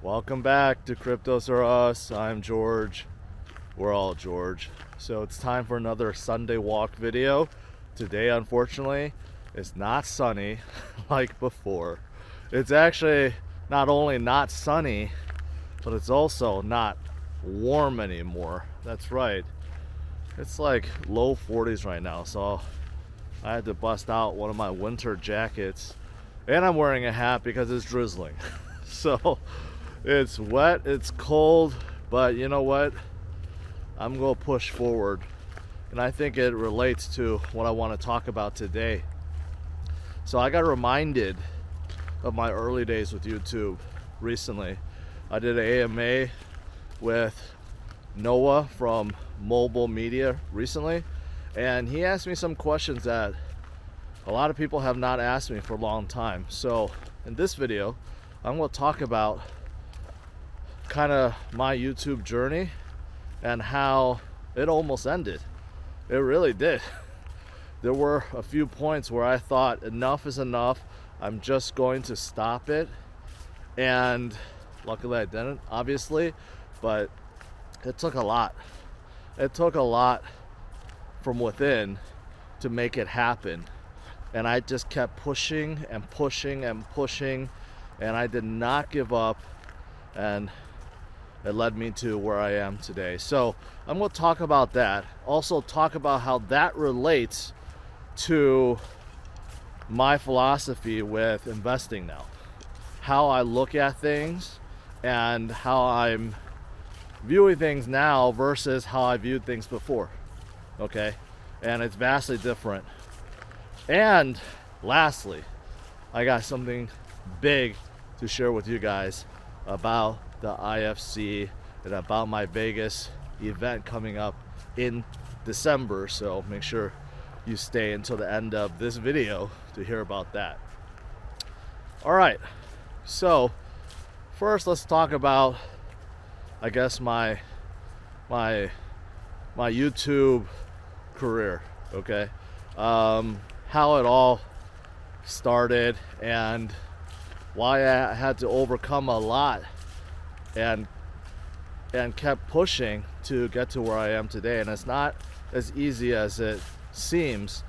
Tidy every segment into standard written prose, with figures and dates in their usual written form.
Welcome back to CryptosRus. I'm George. We're all George. So it's time for another Sunday walk video. Today, unfortunately, it's not sunny like before. It's actually not only not sunny, but it's also not warm anymore. That's right. It's like low 40s right now, so I had to bust out one of my winter jackets, and I'm wearing a hat because it's drizzling. So it's wet, it's cold, but you know what? I'm gonna push forward, and I think it relates to what I want to talk about today. So I got reminded of my early days with YouTube recently. I did an AMA with Noah from Mobile Media recently, and he asked me some questions that a lot of people have not asked me for a long time. So in this video, I'm going to talk about kind of my YouTube journey and how it almost ended. It really did. There were a few points where I thought enough is enough. I'm just going to stop it. And luckily I didn't, obviously, but it took a lot. It took a lot from within to make it happen. And I just kept pushing and pushing and pushing, and I did not give up, and it led me to where I am today. So I'm going to talk about that. Also talk about how that relates to my philosophy with investing now. How I look at things and how I'm viewing things now versus how I viewed things before. Okay? And it's vastly different. And lastly, I got something big to share with you guys about the IFC and about my Vegas event coming up in December. So make sure you stay until the end of this video to hear about that. All right. So first, let's talk about, I guess, my YouTube career. Okay. How it all started and why I had to overcome a lot and kept pushing to get to where I am today. And it's not as easy as it seems.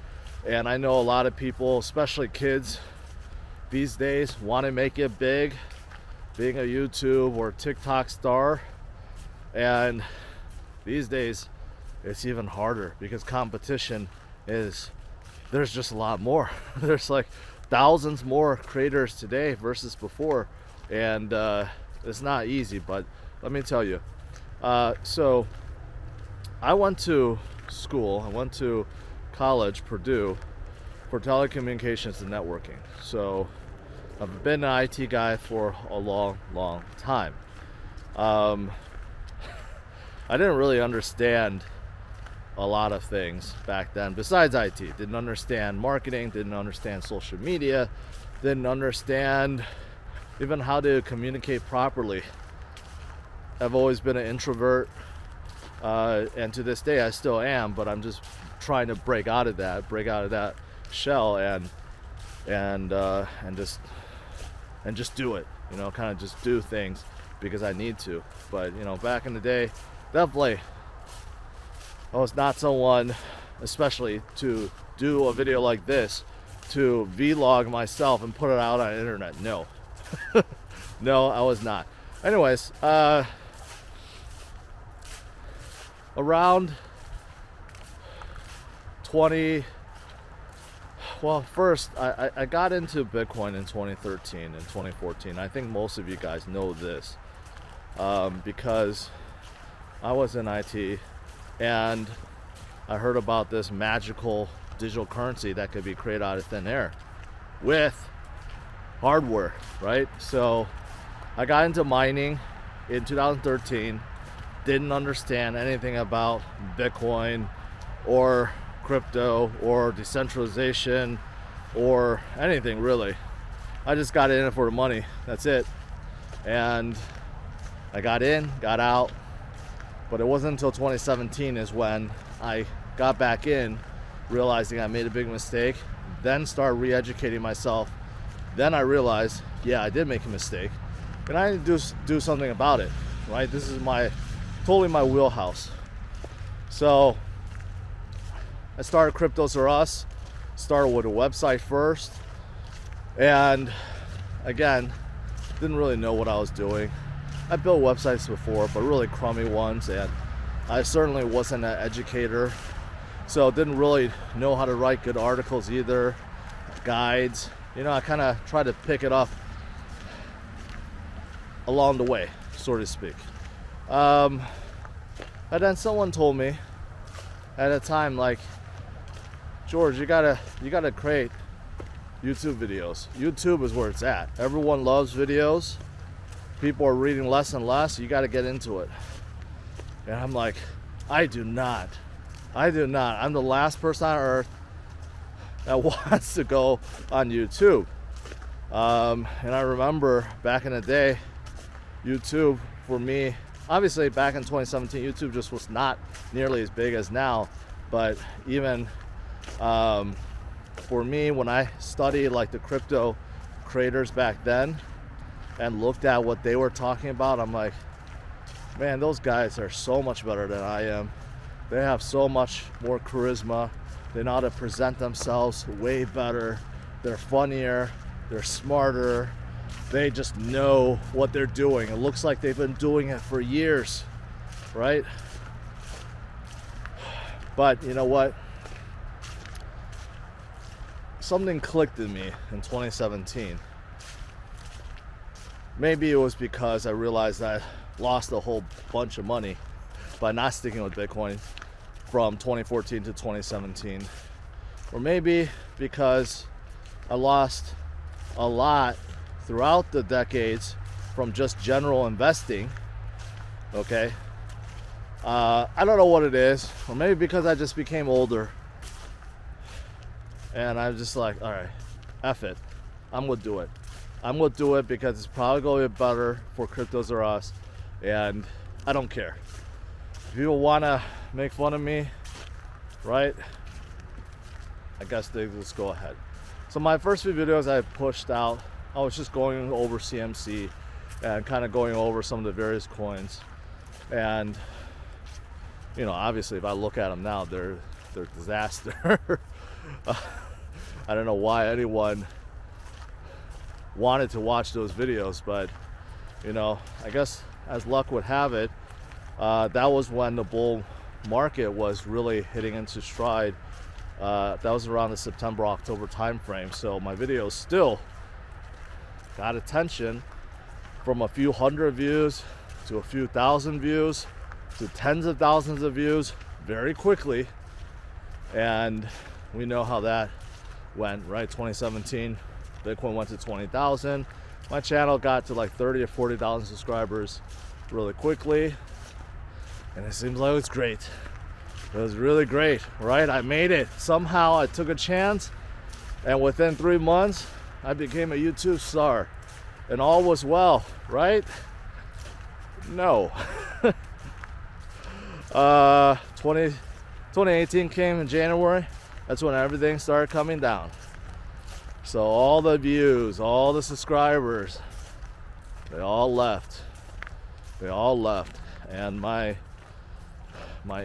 And I know a lot of people, especially kids these days, want to make it big, being a YouTube or TikTok star. And these days it's even harder because competition is, there's just a lot more. There's like thousands more creators today versus before, and it's not easy, but let me tell you. So I went to school, I went to college, Purdue, for telecommunications and networking. So I've been an IT guy for a long time. I didn't really understand a lot of things back then besides IT. Didn't understand marketing, didn't understand social media, didn't understand even how to communicate properly. I've always been an introvert, and to this day I still am, but I'm just trying to break out of that shell and just do it, kind of just do things because I need to. But back in the day, definitely I was not someone, especially to do a video like this, to vlog myself and put it out on the internet. No. No, I was not. Anyways, around 20, well, first, I got into Bitcoin in 2013 and 2014. I think most of you guys know this, because I was in IT, and I heard about this magical digital currency that could be created out of thin air with hardware, right? So I got into mining in 2013, didn't understand anything about Bitcoin or crypto or decentralization or anything really. I just got in it for the money, that's it. And I got in, got out. But it wasn't until 2017 is when I got back in, realizing I made a big mistake, then started re-educating myself. Then I realized, yeah, I did make a mistake. and I need to do something about it, right? This is totally my wheelhouse. So I started CryptosRus, started with a website first, and again, didn't really know what I was doing. I built websites before, but really crummy ones, and I certainly wasn't an educator, so didn't really know how to write good articles either, guides. I kind of tried to pick it up along the way, so to speak. And then someone told me at a time, like, George, you gotta create YouTube videos. YouTube is where it's at. Everyone loves videos. People are reading less and less. You got to get into it. And I'm like, I do not. I'm the last person on earth that wants to go on YouTube. And I remember back in the day, YouTube for me, obviously back in 2017, YouTube just was not nearly as big as now. But even for me, when I studied like the crypto creators back then and looked at what they were talking about, I'm like, man, those guys are so much better than I am. They have so much more charisma. They know how to present themselves way better. They're funnier. They're smarter. They just know what they're doing. It looks like they've been doing it for years, right? But you know what? Something clicked in me in 2017. Maybe it was because I realized I lost a whole bunch of money by not sticking with Bitcoin from 2014 to 2017. Or maybe because I lost a lot throughout the decades from just general investing. Okay. I don't know what it is. Or maybe because I just became older. And I'm just like, all right, F it. I'm going to do it. I'm going to do it because it's probably going to be better for CryptosRus. And I don't care. If people want to make fun of me, right? I guess they just go ahead. So my first few videos I pushed out, I was just going over CMC and kind of going over some of the various coins. And, obviously if I look at them now, they're disaster. I don't know why anyone wanted to watch those videos, but I guess as luck would have it, that was when the bull market was really hitting into stride. That was around the September-October time frame. So my videos still got attention from a few hundred views to a few thousand views to tens of thousands of views very quickly. And we know how that went, right? 2017, Bitcoin went to 20,000. My channel got to like 30 or 40,000 subscribers really quickly. And it seems like it's great. It was really great, right? I made it. Somehow I took a chance, and within 3 months, I became a YouTube star. And all was well, right? No. 2018 came in January. That's when everything started coming down. So all the views, all the subscribers, they all left. They all left. And my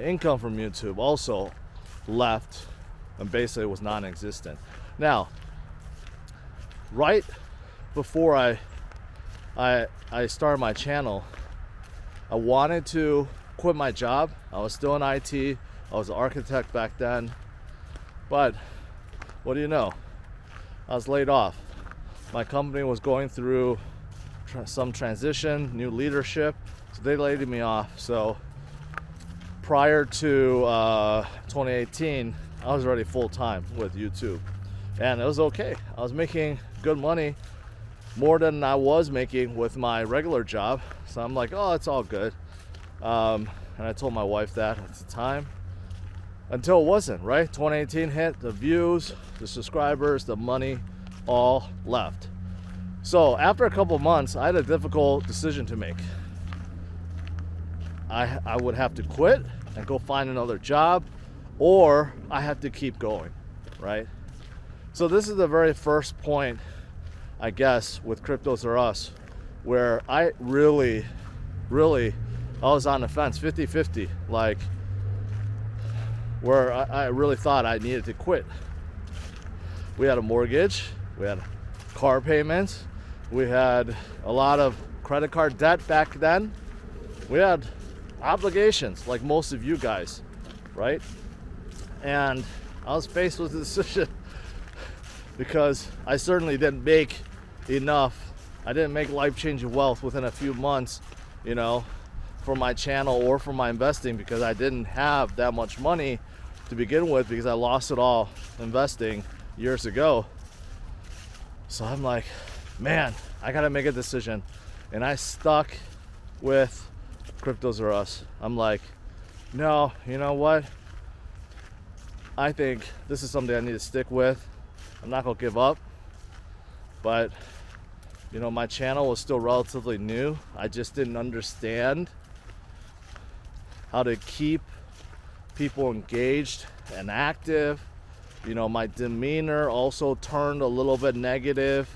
income from YouTube also left and basically was non-existent. Now, right before I started my channel, I wanted to quit my job. I was still in IT. I was an architect back then. But what do you know? I was laid off. My company was going through some transition, new leadership, so they laid me off. So prior to 2018, I was already full-time with YouTube, and it was okay. I was making good money, more than I was making with my regular job. So I'm like, oh, it's all good. And I told my wife that at the time, until it wasn't, right? 2018 hit, the views, the subscribers, the money all left. So after a couple months, I had a difficult decision to make. I would have to quit and go find another job, or I have to keep going, right? So this is the very first point, I guess, with CryptosRus, where I really I was on the fence 50-50, like where I really thought I needed to quit. We had a mortgage, we had car payments, we had a lot of credit card debt back then, we had obligations like most of you guys, right? And I was faced with a decision because I certainly didn't make enough. I didn't make life-changing wealth within a few months, you know, for my channel or for my investing, because I didn't have that much money to begin with, because I lost it all investing years ago. So I'm like, man, I gotta make a decision. And I stuck with CryptosRus. I'm like, no, you know what? I think this is something I need to stick with. I'm not gonna give up, but you know, my channel was still relatively new. I just didn't understand how to keep people engaged and active. You know, my demeanor also turned a little bit negative,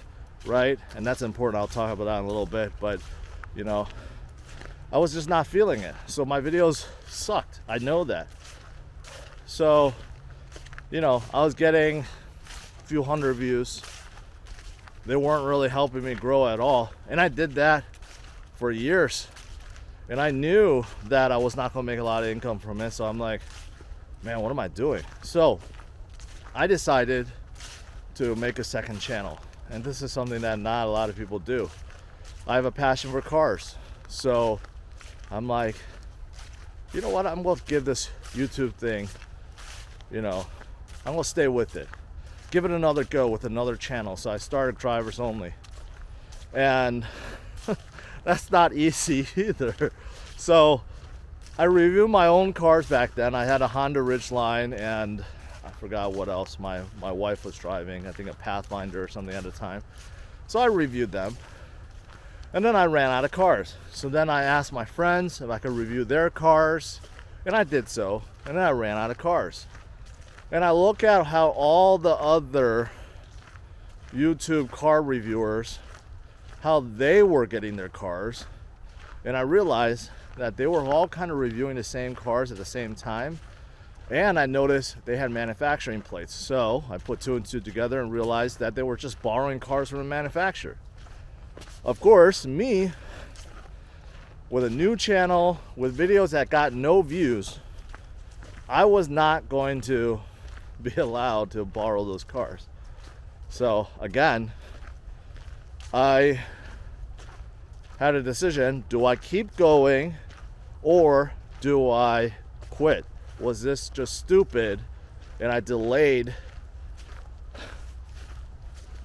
right? And that's important. I'll talk about that in a little bit, but you know, I was just not feeling it. So my videos sucked. I know that. So, you know, I was getting a few hundred views. They weren't really helping me grow at all. And I did that for years. And I knew that I was not gonna make a lot of income from it. So I'm like, man, what am I doing? So I decided to make a second channel. And this is something that not a lot of people do. I have a passion for cars. So I'm like, you know what? I'm gonna give this YouTube thing, you know, I'm gonna stay with it. Give it another go with another channel. So I started Drivers Only. And that's not easy either. So I reviewed my own cars back then. I had a Honda Ridgeline and I forgot what else my wife was driving. I think a Pathfinder or something at the time. So I reviewed them. And then I ran out of cars. So then I asked my friends if I could review their cars. And I did so. And then I ran out of cars. And I look at how all the other YouTube car reviewers, how they were getting their cars. And I realized that they were all kind of reviewing the same cars at the same time. And I noticed they had manufacturing plates. So I put two and two together and realized that they were just borrowing cars from the manufacturer. Of course, me, with a new channel, with videos that got no views, I was not going to be allowed to borrow those cars. So again, I had a decision. Do I keep going or do I quit? Was this just stupid and I delayed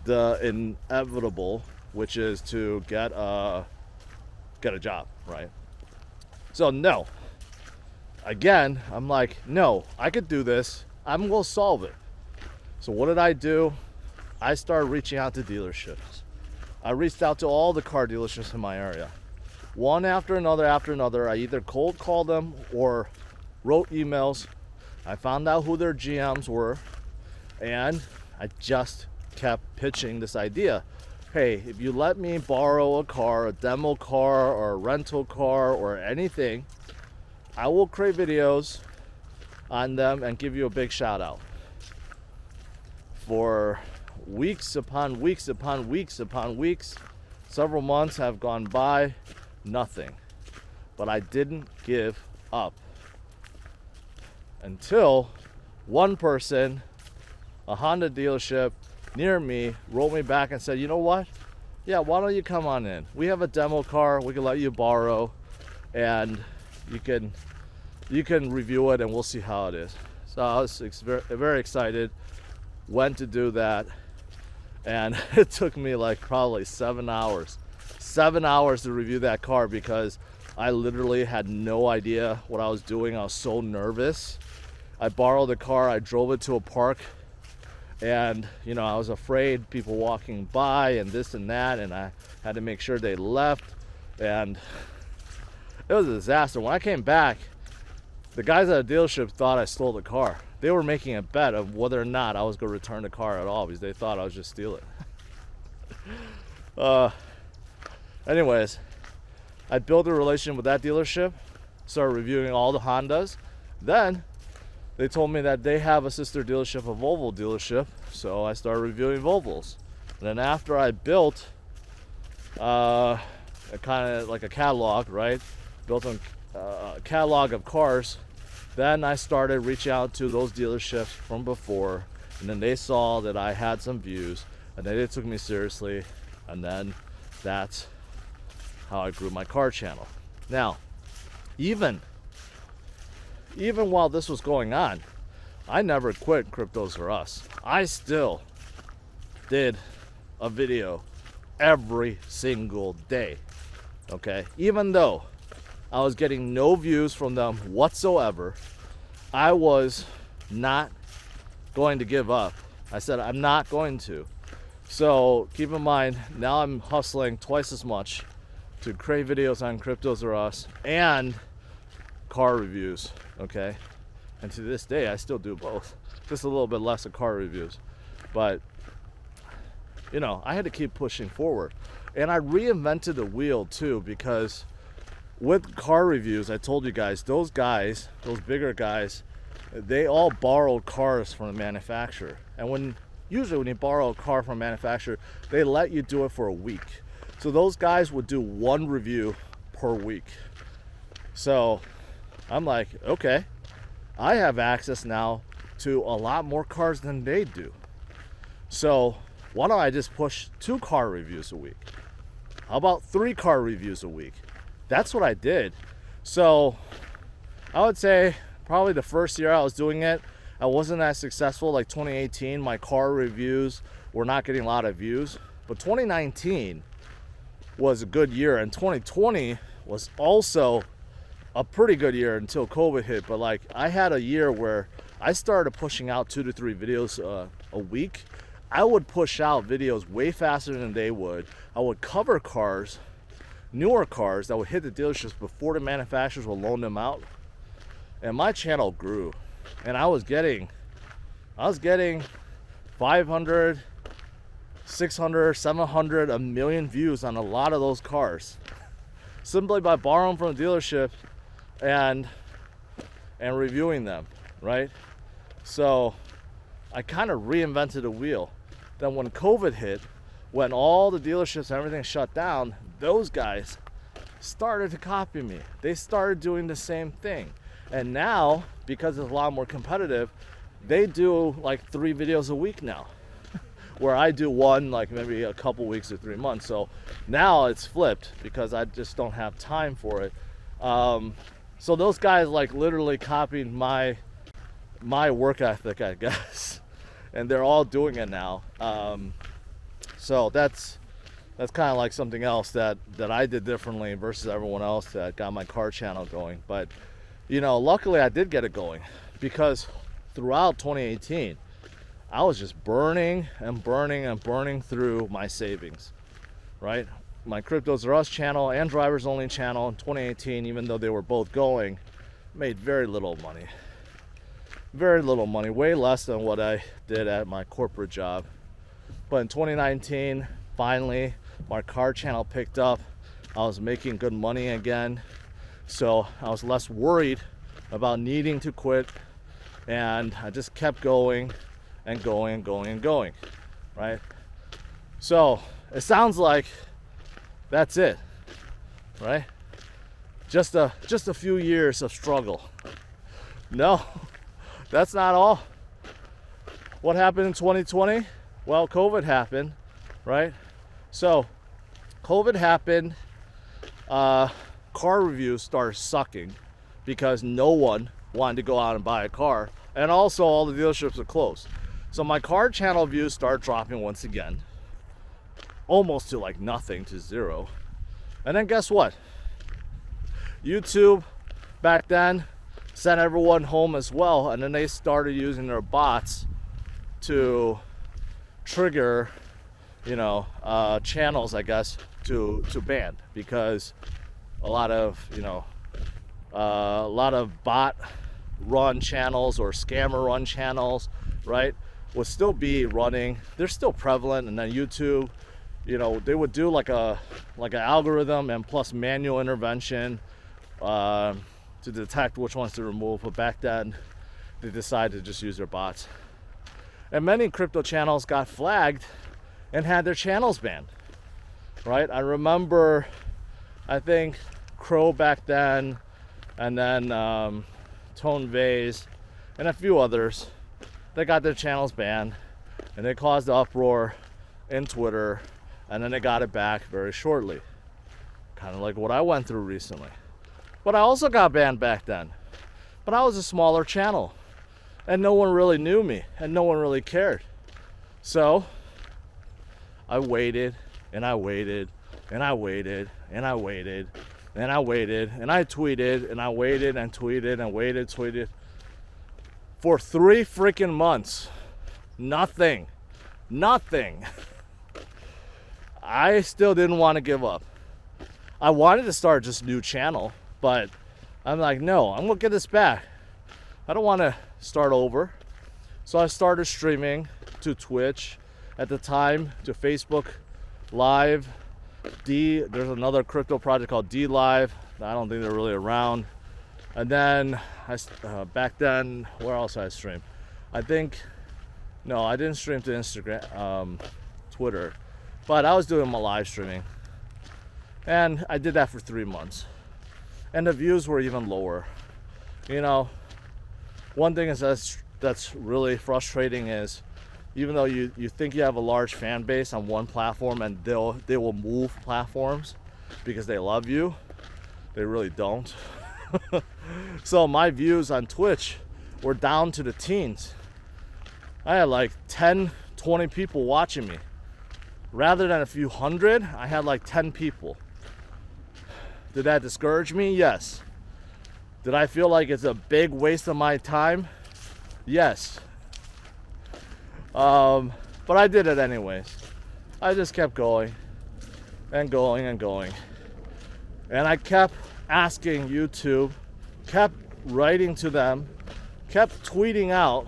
the inevitable, which is to get a job, right? So no. Again, I'm like, no, I could do this. I'm gonna solve it. So what did I do? I started reaching out to dealerships. I reached out to all the car dealerships in my area. One after another. I either cold called them or wrote emails. I found out who their GMs were, and I just kept pitching this idea. Hey, if you let me borrow a car, a demo car or a rental car or anything, I will create videos on them and give you a big shout out. For weeks upon weeks upon weeks upon weeks, several months have gone by, nothing. But I didn't give up until one person, a Honda dealership near me, wrote me back and said, you know what? Yeah, why don't you come on in? We have a demo car we can let you borrow, and you can review it and we'll see how it is. So I was very excited, went to do that, and it took me like probably 7 hours to review that car, because I literally had no idea what I was doing. I was so nervous. I borrowed the car, I drove it to a park, and you know, I was afraid people walking by and this and that, and I had to make sure they left, and it was a disaster. When I came back, the guys at the dealership thought I stole the car. They were making a bet of whether or not I was going to return the car at all, because they thought I was just stealing it. Anyways, I built a relationship with that dealership, started reviewing all the Hondas. Then they told me that they have a sister dealership, a Volvo dealership, so I started reviewing Volvos. And then after I built a kind of like a catalog, right? Built a catalog of cars. Then I started reaching out to those dealerships from before, and then they saw that I had some views, and then they took me seriously, and then that's how I grew my car channel. Now, even while this was going on, I never quit CryptosRus. I still did a video every single day, okay? Even though I was getting no views from them whatsoever, I was not going to give up. I said I'm not going to. So keep in mind, now I'm hustling twice as much to create videos on CryptosRus and car reviews, okay? And to this day, I still do both. Just a little bit less of car reviews. But, you know, I had to keep pushing forward. And I reinvented the wheel too, because with car reviews, I told you guys, those bigger guys, they all borrowed cars from the manufacturer. And usually when you borrow a car from a manufacturer, they let you do it for a week. So those guys would do one review per week. So I'm like, okay, I have access now to a lot more cars than they do. So why don't I just push 2 car reviews a week? How about 3 car reviews a week? That's what I did. So I would say probably the first year I was doing it, I wasn't as successful. Like 2018, my car reviews were not getting a lot of views. But 2019 was a good year, and 2020 was also a pretty good year until COVID hit. But like, I had a year where I started pushing out 2 to 3 videos a week. I would push out videos way faster than they would. I would cover cars, newer cars that would hit the dealerships before the manufacturers would loan them out. And my channel grew, and I was getting 500, 600, 700, a million views on a lot of those cars, simply by borrowing from the dealership and reviewing them, right? So I kind of reinvented the wheel. Then when COVID hit, when all the dealerships and everything shut down, those guys started to copy me. They started doing the same thing. And now, because it's a lot more competitive, they do like 3 videos a week now, where I do one like maybe a couple weeks or 3 months. So now it's flipped because I just don't have time for it. So those guys like literally copied my work ethic, I guess, and they're all doing it now. So that's kind of like something else that I did differently versus everyone else that got my car channel going. But you know, luckily I did get it going, because throughout 2018 I was just burning through my savings, right? My CryptosRus channel and Drivers Only channel in 2018, even though they were both going, made very little money, way less than what I did at my corporate job. But in 2019, finally my car channel picked up. I was making good money again, so I was less worried about needing to quit, and I just kept going and going, right? So it sounds like that's it, right? Just a few years of struggle. No, that's not all. What happened in 2020? Well, COVID happened, right? So COVID happened, car reviews started sucking because no one wanted to go out and buy a car, and also all the dealerships are closed. So my car channel views start dropping once again, almost to like nothing, to 0. And then guess what? YouTube back then sent everyone home as well, and then they started using their bots to trigger, you know, channels, I guess, to ban, because a lot of bot run channels or scammer run channels, right, will still be running. They're still prevalent. And then YouTube they would do like an algorithm and plus manual intervention to detect which ones to remove. But back then, they decided to just use their bots. And many crypto channels got flagged and had their channels banned, right? I remember, I think Crow back then, and then Tone Vase, and a few others, they got their channels banned, and they caused uproar in Twitter, and then they got it back very shortly. Kind of like what I went through recently. But I also got banned back then. But I was a smaller channel, and no one really knew me, and no one really cared. So I waited, and I waited, and I waited, and I waited, and I waited, and I tweeted, and I waited, and tweeted, and waited, tweeted. For 3 freaking months. Nothing. I still didn't want to give up. I wanted to start just a new channel, but I'm like, no, I'm gonna get this back. I don't want to start over. So I started streaming to Twitch, at the time to Facebook Live, there's another crypto project called D Live. I don't think they're really around. And then back then, where else I stream? I didn't stream to Instagram, Twitter, but I was doing my live streaming, and I did that for 3 months, and the views were even lower. One thing is that's really frustrating is, even though you think you have a large fan base on one platform, and they will move platforms because they love you, they really don't. So my views on Twitch were down to the teens. I had like 10, 20 people watching me. Rather than a few hundred, I had like 10 people. Did that discourage me? Yes. Did I feel like it's a big waste of my time? Yes. But I did it anyways. I just kept going and going and going. And I kept asking YouTube, kept writing to them, kept tweeting out,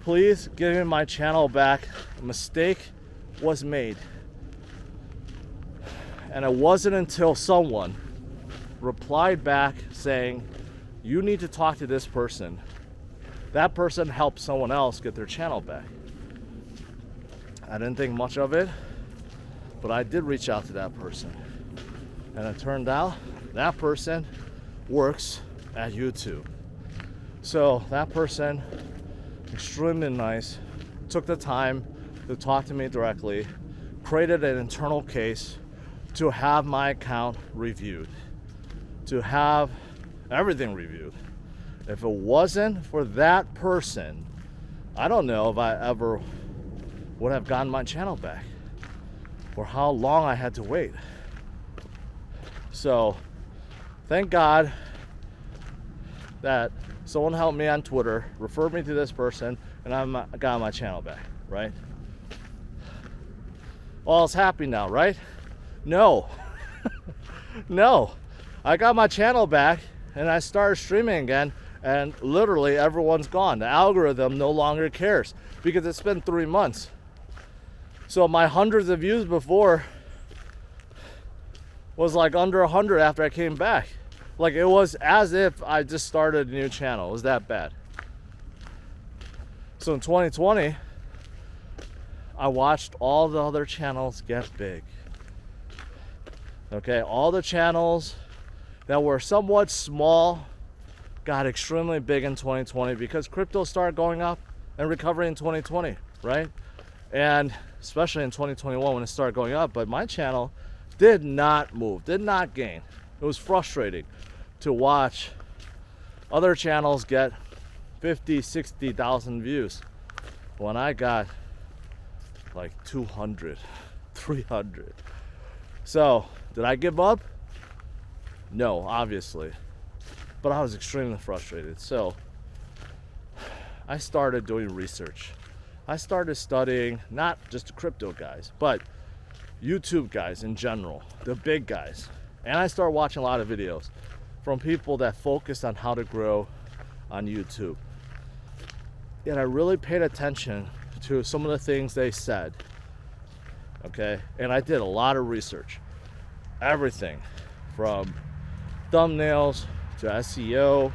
please give me my channel back. A mistake was made. And it wasn't until someone replied back saying, you need to talk to this person. That person helped someone else get their channel back. I didn't think much of it, but I did reach out to that person. And it turned out that person works at YouTube. So that person, extremely nice, took the time to talk to me directly, created an internal case to have my account reviewed, to have everything reviewed. If it wasn't for that person, I don't know if I ever would have gotten my channel back, or how long I had to wait. So thank God that someone helped me on Twitter, referred me to this person, and I got my channel back, right? All is happy now, right? No. No. I got my channel back and I started streaming again, and literally everyone's gone. The algorithm no longer cares because it's been 3 months. So my hundreds of views before was like under 100 after I came back. Like, it was as if I just started a new channel. It was that bad. So in 2020, I watched all the other channels get big. Okay, all the channels that were somewhat small got extremely big in 2020 because crypto started going up and recovering in 2020, right? And especially in 2021 when it started going up, but my channel did not move, did not gain. It was frustrating to watch other channels get 50, 60,000 views when I got like 200, 300. So, did I give up? No, obviously. But I was extremely frustrated. So, I started doing research. I started studying not just the crypto guys, but YouTube guys in general, the big guys. And I started watching a lot of videos from people that focused on how to grow on YouTube. And I really paid attention to some of the things they said. okay? And I did a lot of research. Everything from thumbnails to SEO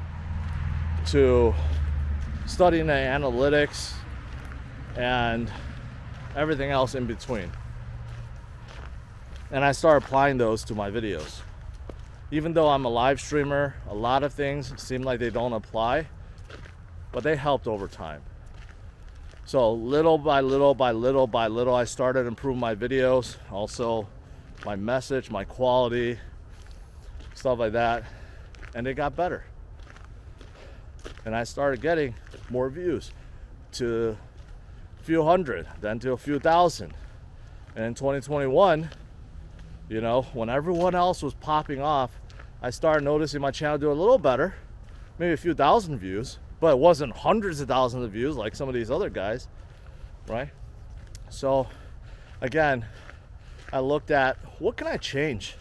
to studying the analytics and everything else in between. And I started applying those to my videos. Even though I'm a live streamer, a lot of things seem like they don't apply, but they helped over time. So little by little by little by little, I started improving my videos, also my message, my quality, stuff like that, and it got better. And I started getting more views, to a few hundred, then to a few thousand. And in 2021, you know, when everyone else was popping off, I started noticing my channel do a little better, maybe a few thousand views, but it wasn't hundreds of thousands of views like some of these other guys, right? So again, I looked at, what can I change?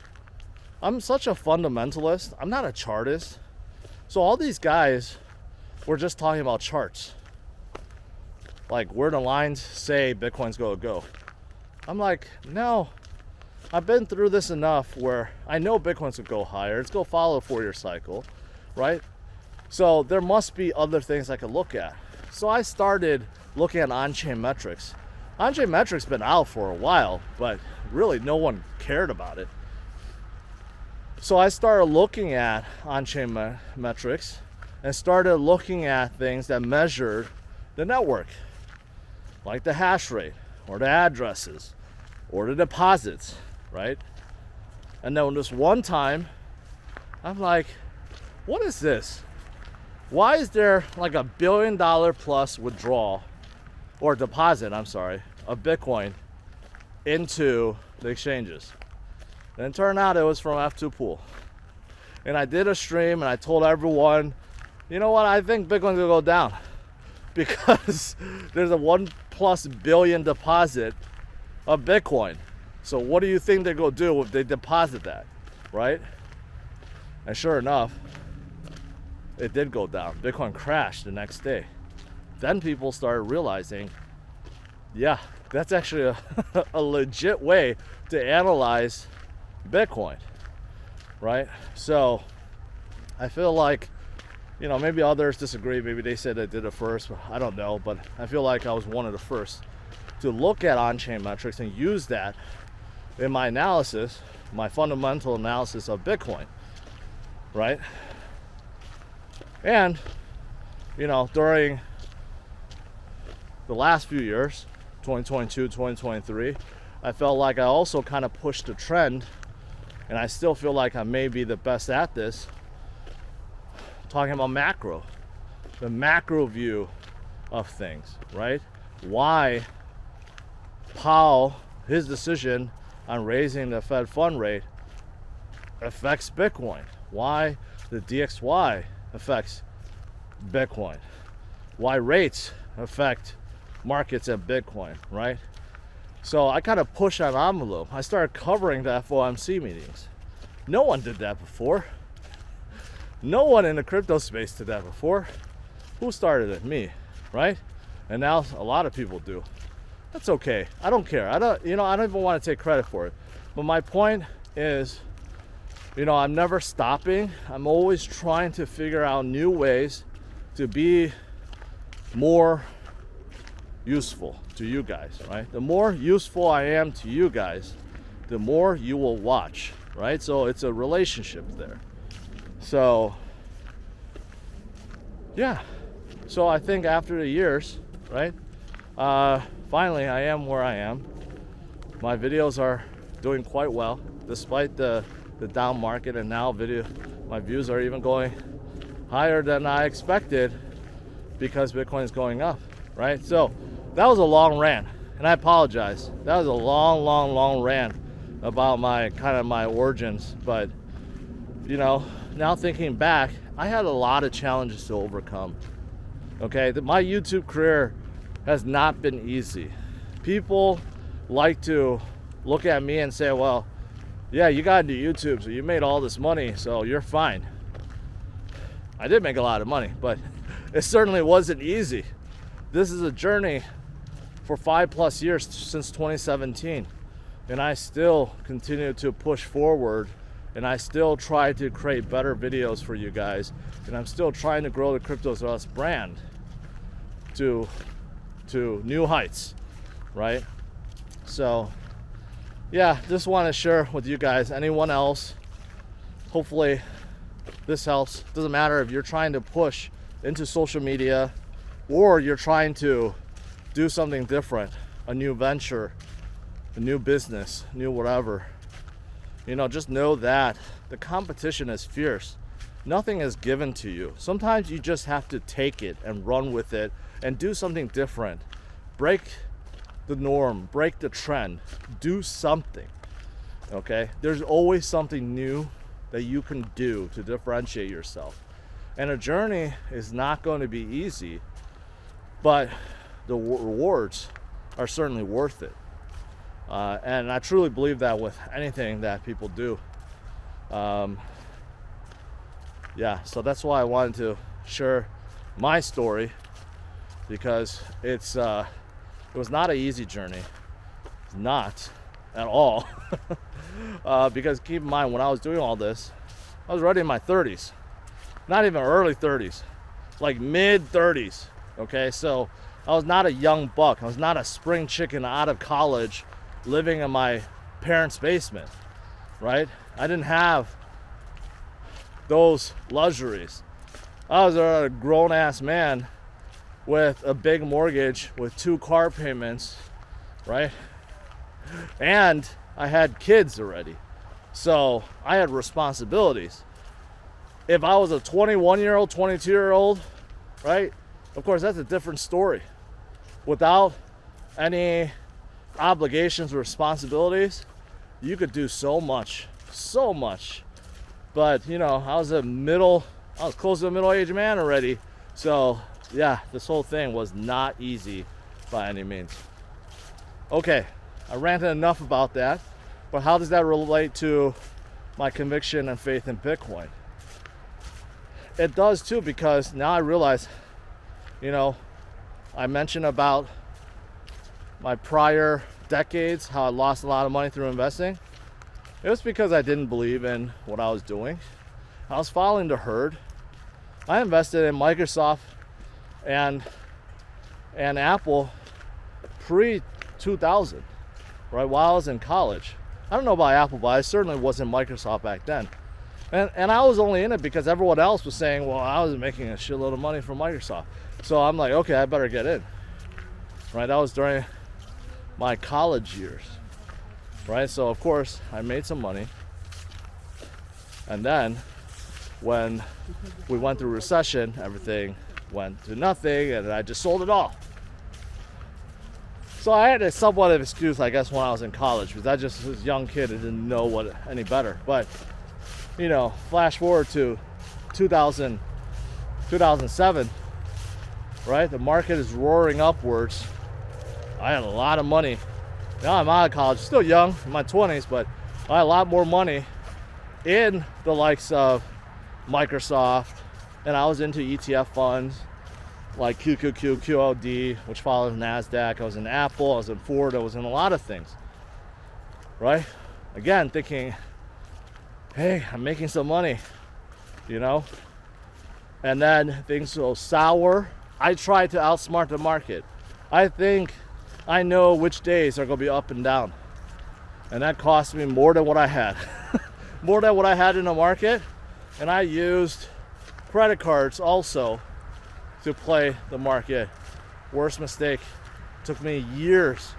I'm such a fundamentalist. I'm not a chartist. So all these guys were just talking about charts. Like where the lines say Bitcoin's gonna go. I'm like, no, I've been through this enough where I know Bitcoin's gonna go higher. It's gonna follow a 4-year cycle, right? So there must be other things I could look at. So I started looking at on-chain metrics. On-chain metrics been out for a while, but really no one cared about it. So I started looking at on-chain metrics and started looking at things that measured the network, like the hash rate or the addresses or the deposits, right? And then this one time, I'm like, what is this? Why is there like $1 billion plus withdrawal or deposit, I'm sorry, of Bitcoin into the exchanges? And it turned out it was from F2 Pool. And I did a stream and I told everyone, you know what, I think Bitcoin's gonna go down because there's a $1+ billion deposit of Bitcoin. So what do you think they're gonna do if they deposit that, right? And sure enough, it did go down. Bitcoin crashed the next day. Then people started realizing, yeah, that's actually a legit way to analyze Bitcoin, right? So I feel like, you know, maybe others disagree. Maybe they said I did it first. I don't know, but I feel like I was one of the first to look at on-chain metrics and use that in my analysis, my fundamental analysis of Bitcoin, right? And, you know, during the last few years, 2022, 2023, I felt like I also kind of pushed the trend, and I still feel like I may be the best at this, talking about macro, the macro view of things, right? Why Powell, his decision on raising the Fed fund rate affects Bitcoin. Why the DXY affects Bitcoin. Why rates affect markets and Bitcoin, right? So I kind of pushed that envelope. I started covering the FOMC meetings. No one did that before. No one in the crypto space did that before. Who started it? Me, right? And now a lot of people do. That's okay. I don't care. I don't even want to take credit for it. But my point is, you know, I'm never stopping. I'm always trying to figure out new ways to be more useful to you guys, right? The more useful I am to you guys, the more you will watch, right? So it's a relationship there. So yeah, so I think after the years, right, finally I am where I am. My videos are doing quite well despite the down market, and now my views are even going higher than I expected because Bitcoin is going up, right? So that was a long rant, and I apologize. That was a long rant about my origins. But you know, now thinking back, I had a lot of challenges to overcome. Okay, my YouTube career has not been easy. People like to look at me and say, well, yeah, you got into YouTube, so you made all this money, so you're fine. I did make a lot of money, but it certainly wasn't easy. This is a journey for 5+ years since 2017. and I still continue to push forward, and I still try to create better videos for you guys, and I'm still trying to grow the CryptosRus brand to new heights, right? So yeah, just want to share with you guys. Anyone else, hopefully this helps. Doesn't matter if you're trying to push into social media or you're trying to do something different, a new venture, a new business, new whatever. You know, just know that the competition is fierce. Nothing is given to you. Sometimes you just have to take it and run with it and do something different. Break the norm, break the trend, do something, okay? There's always something new that you can do to differentiate yourself. And a journey is not going to be easy, but the rewards are certainly worth it. And I truly believe that with anything that people do. Yeah, so that's why I wanted to share my story, because it was not an easy journey. It's not at all. Because keep in mind, when I was doing all this, I was already in my 30s. Not even early 30s, like mid 30s. Okay, so I was not a young buck. I was not a spring chicken out of college living in my parents' basement, right? I didn't have those luxuries. I was a grown-ass man with a big mortgage, with 2 car payments, right? And I had kids already. So I had responsibilities. If I was a 21-year-old, 22-year-old, right? Of course, that's a different story. Without any obligations or responsibilities, you could do so much. But, you know, I was close to a middle-aged man already. So, yeah, this whole thing was not easy by any means. Okay, I ranted enough about that. But how does that relate to my conviction and faith in Bitcoin? It does too, because now I realize, you know, I mentioned about my prior decades, how I lost a lot of money through investing. It was because I didn't believe in what I was doing. I was following the herd. I invested in Microsoft and Apple pre-2000, right, while I was in college. I don't know about Apple, but I certainly wasn't Microsoft back then. And I was only in it because everyone else was saying, well, I was making a shitload of money from Microsoft. So I'm like, okay, I better get in, right? That was during my college years, right? So of course I made some money, and then when we went through recession, everything went to nothing, and I just sold it all. So I had a somewhat of an excuse, I guess, when I was in college, because I just was a young kid and didn't know what any better. But you know, flash forward to 2007, right? The market is roaring upwards. I had a lot of money. Now I'm out of college, still young, in my 20s, but I had a lot more money in the likes of Microsoft, and I was into ETF funds like QQQ, QLD, which follows NASDAQ. I was in Apple, I was in Ford, I was in a lot of things, right? Again, thinking, hey, I'm making some money, you know? And then things go sour. I try to outsmart the market. I think I know which days are going to be up and down. And that cost me more than what I had. More than what I had in the market. And I used credit cards also to play the market. Worst mistake. Took me years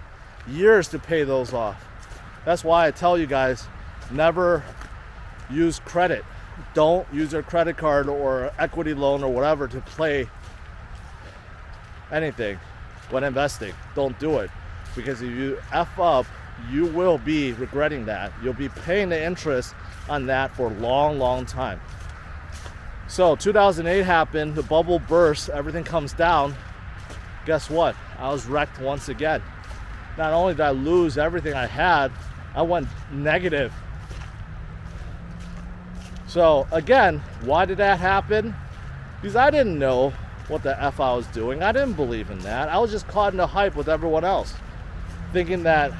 to pay those off. That's why I tell you guys, never use credit. Don't use your credit card or equity loan or whatever to play anything when investing. Don't do it, because if you F up, you will be regretting that. You'll be paying the interest on that for a long time. So 2008 happened, the bubble burst, everything comes down. Guess what? I was wrecked once again. Not only did I lose everything I had, I went negative. So again, why did that happen? Because I didn't know what the F I was doing. I didn't believe in that. I was just caught in the hype with everyone else, thinking that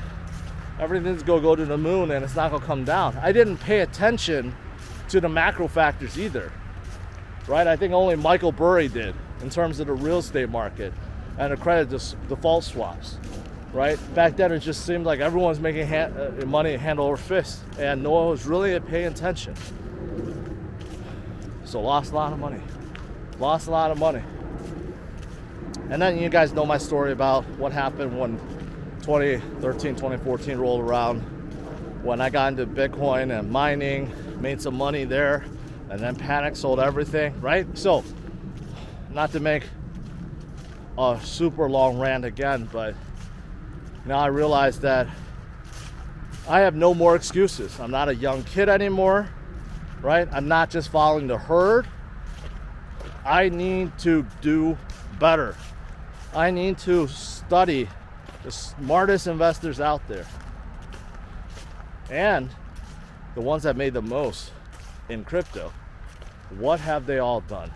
everything's gonna go to the moon and it's not gonna come down. I didn't pay attention to the macro factors either, right? I think only Michael Burry did in terms of the real estate market and the credit default swaps, right? Back then it just seemed like everyone was making money hand over fist and no one was really paying attention. So lost a lot of money. And then you guys know my story about what happened when 2013, 2014 rolled around, when I got into Bitcoin and mining, made some money there, and then panic sold everything, right? So, not to make a super long rant again, but now I realize that I have no more excuses. I'm not a young kid anymore, right? I'm not just following the herd. I need to do better. I need to study the smartest investors out there and the ones that made the most in crypto. What have they all done?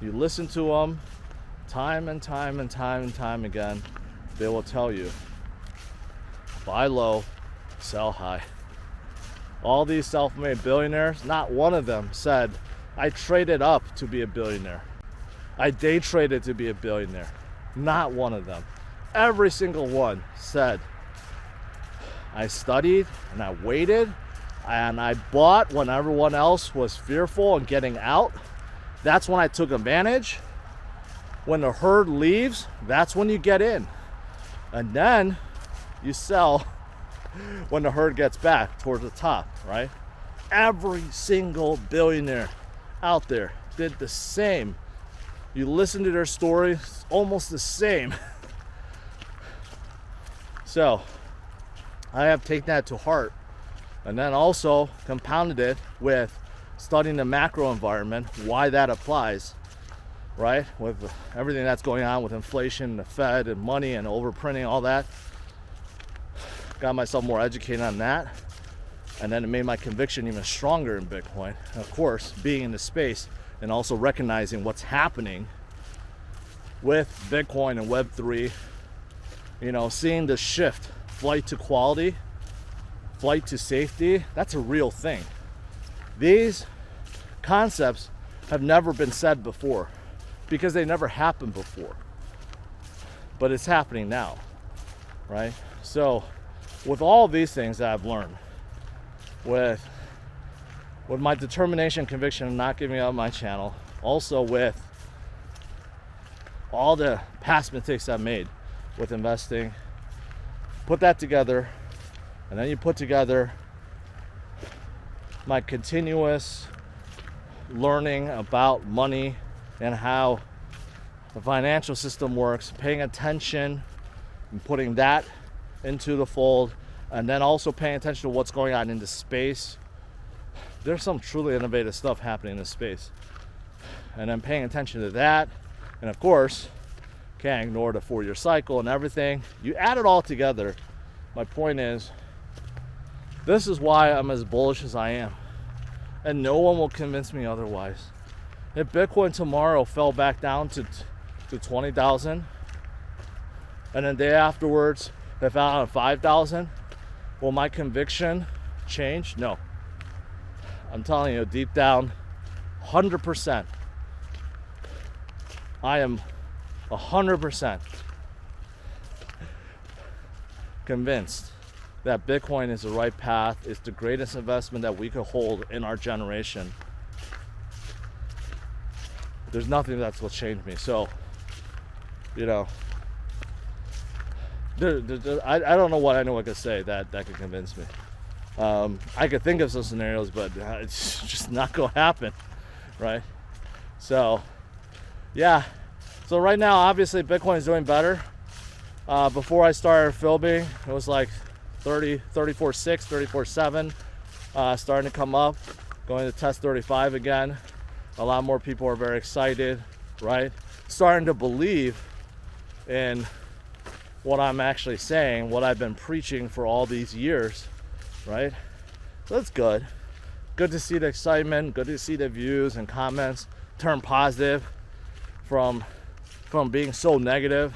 You listen to them time and time again. They will tell you, buy low, sell high. All these self-made billionaires, not one of them said, I traded up to be a billionaire. I day traded to be a billionaire. Not one of them. Every single one said, I studied and I waited and I bought when everyone else was fearful and getting out. That's when I took advantage. When the herd leaves, that's when you get in. And then you sell when the herd gets back towards the top, right? Every single billionaire out there did the same. You listen to their story, it's almost the same. So I have taken that to heart and then also compounded it with studying the macro environment, why that applies, right? With everything that's going on with inflation, the Fed, and money, and overprinting, all that. Got myself more educated on that. And then it made my conviction even stronger in Bitcoin. And of course, being in the space and also recognizing what's happening with Bitcoin and Web3, you know, seeing the shift, flight to quality, flight to safety, that's a real thing. These concepts have never been said before because they never happened before. But it's happening now, right? So with all these things that I've learned, with my determination and conviction of not giving up my channel, also with all the past mistakes I've made with investing, put that together, and then you put together my continuous learning about money and how the financial system works, paying attention and putting that into the fold, and then also paying attention to what's going on in the space. There's some truly innovative stuff happening in this space. And then paying attention to that, and of course, can't ignore the 4-year cycle and everything. You add it all together. My point is, this is why I'm as bullish as I am. And no one will convince me otherwise. If Bitcoin tomorrow fell back down to 20,000, and then the day afterwards, they fell out of 5,000, will my conviction change? No. I'm telling you, deep down, 100%. I am 100% convinced that Bitcoin is the right path. It's the greatest investment that we could hold in our generation. There's nothing that's going to change me. So, you know, I don't know what anyone could say that could convince me. I could think of some scenarios, but it's just not going to happen, right? So, yeah. So right now, obviously, Bitcoin is doing better. Before I started filming, it was like 34.6, 34.7, starting to come up, going to test 35 again. A lot more people are very excited, right? Starting to believe in what I'm actually saying, what I've been preaching for all these years, right? So that's good. Good to see the excitement, good to see the views and comments turn positive from being so negative.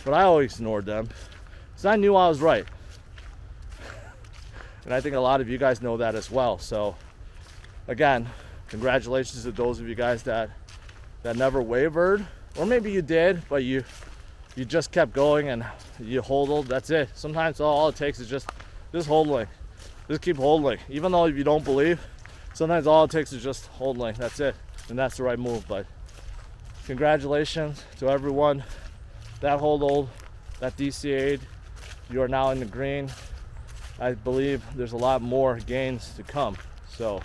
But I always ignored them because I knew I was right. And I think a lot of you guys know that as well. So again, congratulations to those of you guys that never wavered, or maybe you did, but you just kept going and you hodled. That's it. Sometimes all it takes is just hodling. Just keep hodling. Even though if you don't believe, sometimes all it takes is just hodling. That's it. And that's the right move. But congratulations to everyone that hodled, that DCA'd. You are now in the green. I believe there's a lot more gains to come. So,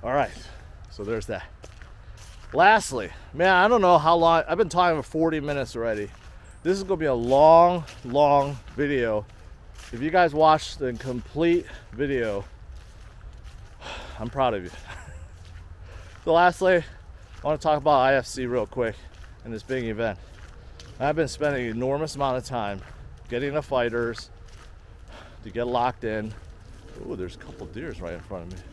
all right. So there's that. Lastly, man, I don't know how long. I've been talking for 40 minutes already. This is going to be a long, long video. If you guys watch the complete video, I'm proud of you. So lastly, I want to talk about IFC real quick in this big event. I've been spending an enormous amount of time getting the fighters to get locked in. Ooh, there's a couple deers right in front of me.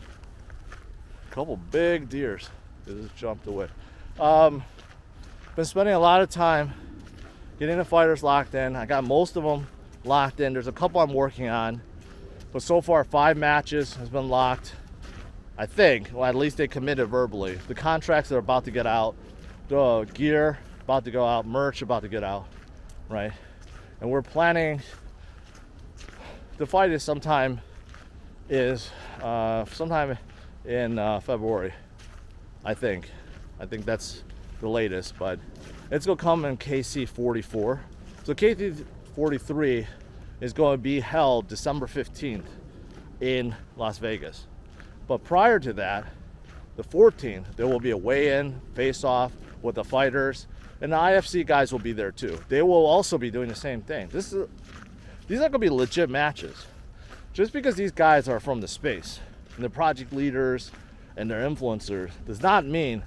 A couple big deers. They just jumped away. Been spending a lot of time getting the fighters locked in. I got most of them locked in. There's a couple I'm working on, but so far 5 matches has been locked. I think, well, at least they committed verbally. The contracts are about to get out, the gear about to go out, merch about to get out, right? And we're planning the fight is sometime in February. I think that's the latest, but it's gonna come in KC 44. So KC 43 is going to be held December 15th in Las Vegas. But prior to that, the 14th, there will be a weigh-in, face-off with the fighters, and the IFC guys will be there too. They will also be doing the same thing. These are gonna be legit matches. Just because these guys are from the space and they're project leaders and they're influencers does not mean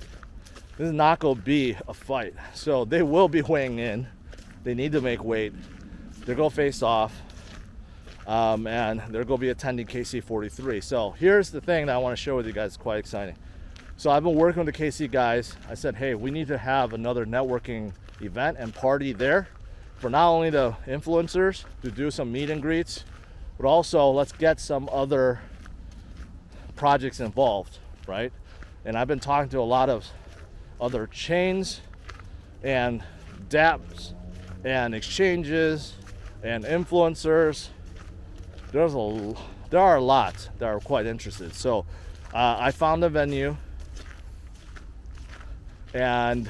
this is not going to be a fight. So they will be weighing in. They need to make weight. They're going to face off. And they're going to be attending KC 43. So here's the thing that I want to share with you guys. It's quite exciting. So I've been working with the KC guys. I said, hey, we need to have another networking event and party there for not only the influencers to do some meet and greets, but also let's get some other projects involved, right? And I've been talking to a lot of other chains and dApps and exchanges and influencers. There are a lot that are quite interested. So I found a venue and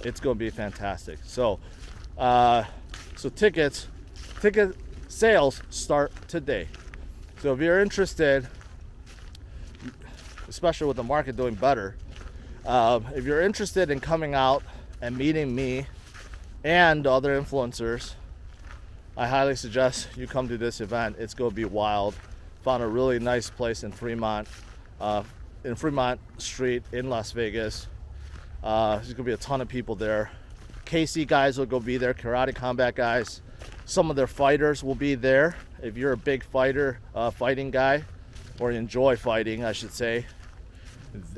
it's going to be fantastic. So ticket sales start today. So if you're interested, especially with the market doing better, if you're interested in coming out and meeting me and other influencers, I highly suggest you come to this event. It's going to be wild. Found a really nice place in Fremont Street in Las Vegas. There's going to be a ton of people there. KC guys will go be there, Karate Combat guys. Some of their fighters will be there. If you're a big fighter, fighting guy, or you enjoy fighting, I should say,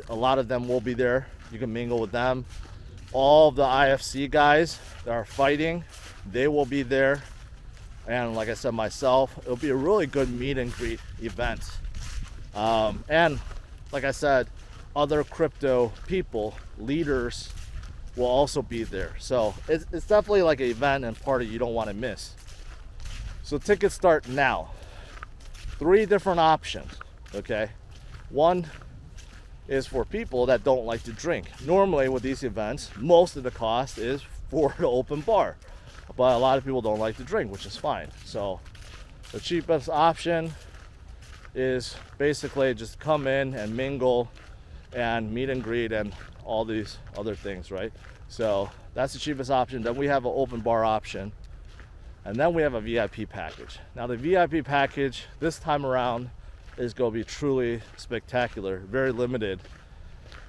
a lot of them will be there. You can mingle with them. All of the IFC guys that are fighting, they will be there. And like I said myself, it'll be a really good meet and greet event. And like I said, other crypto people, leaders, will also be there. So it's definitely like an event and party you don't want to miss. So tickets start now. 3 different options, okay? One is for people that don't like to drink. Normally with these events, most of the cost is for the open bar. But a lot of people don't like to drink, which is fine. So the cheapest option is basically just come in and mingle and meet and greet and all these other things, right? So that's the cheapest option. Then we have an open bar option. And then we have a VIP package. Now the VIP package this time around is going to be truly spectacular, very limited.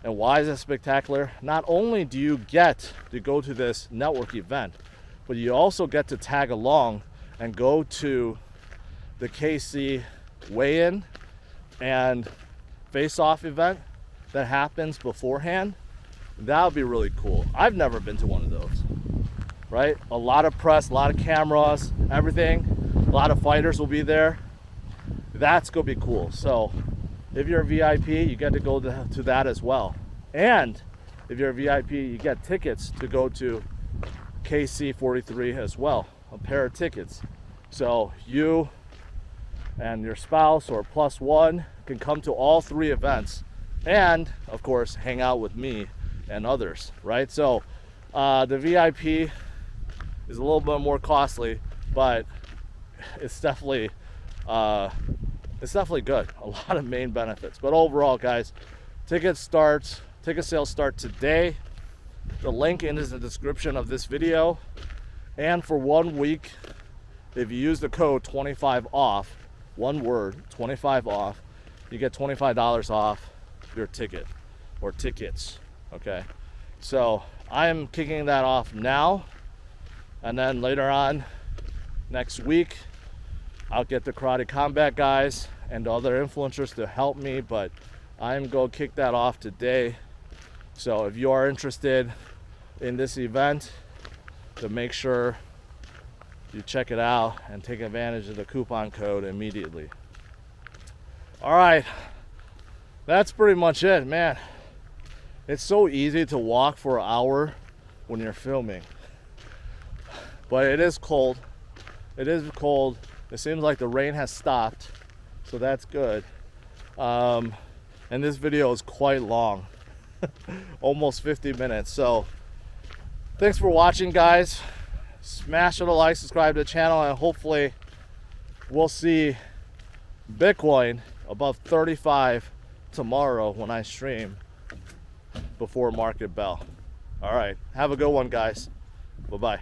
And why is it spectacular? Not only do you get to go to this network event, but you also get to tag along and go to the KC weigh-in and face-off event that happens beforehand. That would be really cool. I've never been to one of those, right? A lot of press, a lot of cameras, everything. A lot of fighters will be there. That's gonna be cool. So if you're a VIP, you get to go to that as well. And if you're a VIP, you get tickets to go to KC43 as well, a pair of tickets. So you and your spouse or plus one can come to all 3 events, and of course hang out with me and others, right? So the VIP is a little bit more costly, but it's definitely good. A lot of main benefits. But overall, guys, ticket sales start today. The link is in the description of this video. And for 1 week, if you use the code 25 off, one word, 25 off, you get $25 off your ticket or tickets. Okay, so I'm kicking that off now, and then later on next week I'll get the Karate Combat guys and the other influencers to help me, but I'm going to kick that off today. So if you are interested in this event, to make sure you check it out and take advantage of the coupon code immediately. All right, that's pretty much it, man. It's so easy to walk for an hour when you're filming, but it is cold. It is cold. It seems like the rain has stopped, so that's good. And this video is quite long, almost 50 minutes. So thanks for watching, guys. Smash the like, subscribe to the channel, and hopefully we'll see Bitcoin above 35 tomorrow when I stream before market bell. All right, have a good one, guys. Bye-bye.